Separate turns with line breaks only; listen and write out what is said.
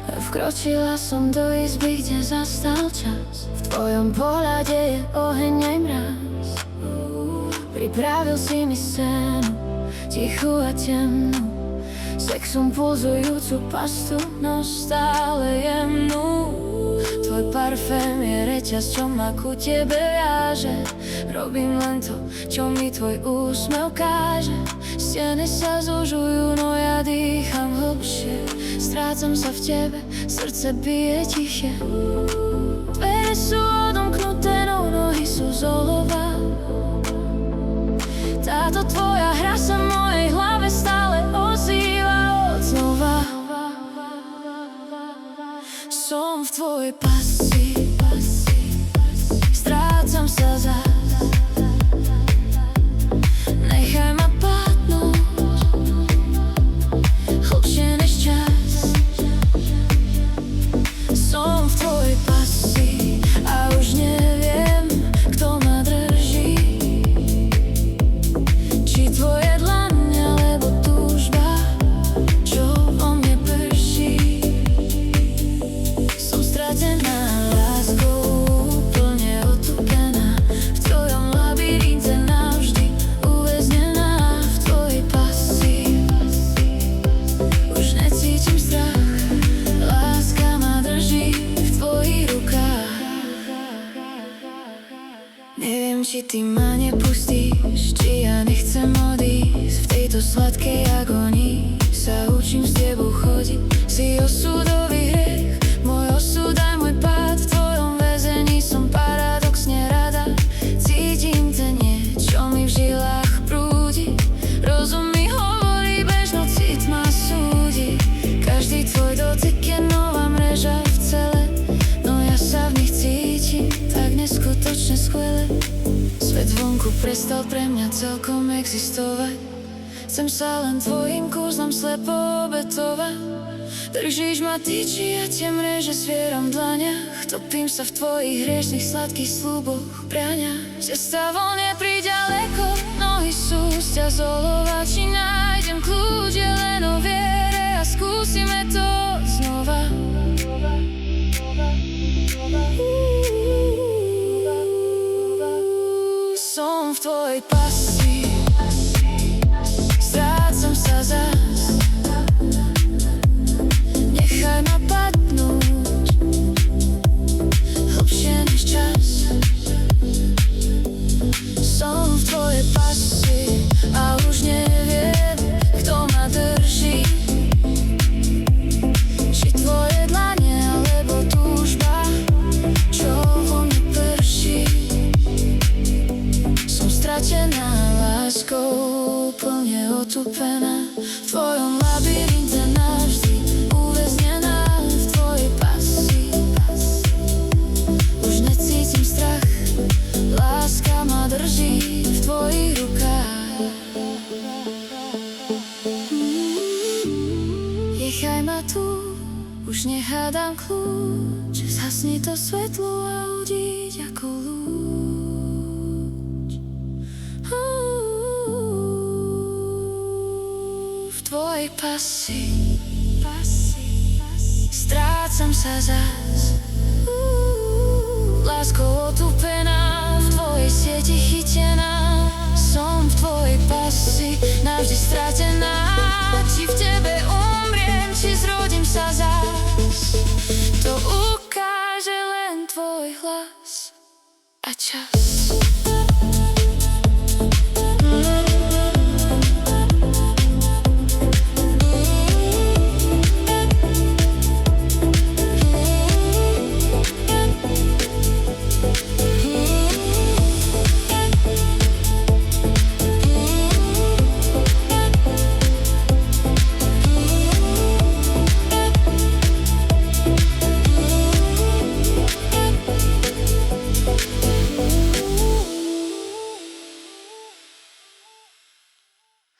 Vkročila som do izby, kde zastal čas. V tvojom pohľade je oheň aj mraz. Pripravil si mi scénu, tichú a temnú, sexom pulzujúcu pastu, no stále jemnú. Tvoj parfém je reťaz, čo ma ku tebe viaže. Robím len to, čo mi tvoj úsmev káže. Steny sa zužujú, no ja dýcham hlbšie. Strácam sa v tebe, srdce bije tichšie. Dvere sú odomknuté, no nohy sú z olova. Táto tvoja hra sa v mojej hlave stále ozýva odznova. Som v tvojej pasci, strácam sa zas. Nechaj ma padnúť hlbšie než čas. Som v tvojej pasci a už neviem, kto ma drží. Či tvoje dlane, alebo túžba, čo vo mne prší. Som stratená láskou, úplne otupená. V tvojom labyrinte navždy uväznená. V tvojej pasci už necítim strach. Láska ma drží v tvojich rukách. Neviem, či ty ma nepustíš, či ja nechcem odísť. V tejto sladkej agonii sa učím s tebou chodiť. Si osudový hriech, môj osud aj môj pád. V tvojom väzení som paradoxne rada. Cítim ten niečo mi v žilách prúdi. Rozum mi hovorí, bežno cít ma súdi. Každý tvoj dotyk je nová mreža v cele, no ja sa v nich cítim tak neskutočne skvele. Svet vonku prestal pre mňa celkom existovať. Chcem sa len tvojim kúzlom slepo obetovať. Držíš ma ty, či ja tie mreže zvieram v dlaniach. Topím sa v tvojich hriešnych sladkých sľuboch, prianiach. Cesta von je priďaleko, nohy sú z ťa z olova. Či nájdem kľúč, je len o viere a skúsime to znova. Som v tvojej pasci, strácam sa zas. Nechaj ma padnúť hlbšie než čas. Som v tvojej pasci a už neviem, kto ma drží. Či tvoje dlane, alebo túžba, čo vo mne prší. Som stratená láskou, úplne otupená. V tvojom labyrinte navždy uväznená. V tvojej pasci už necítim strach. Láska ma drží v tvojich rukách. Nechaj ma tu, už nehádam kľúč. Zhasni to svetlo a udíď ako lúč. V tvojej pasci strácam sa zas. Láskou otupená, v tvojej sieti chytená. Som v tvojej pasci navždy stratená. Či v tebe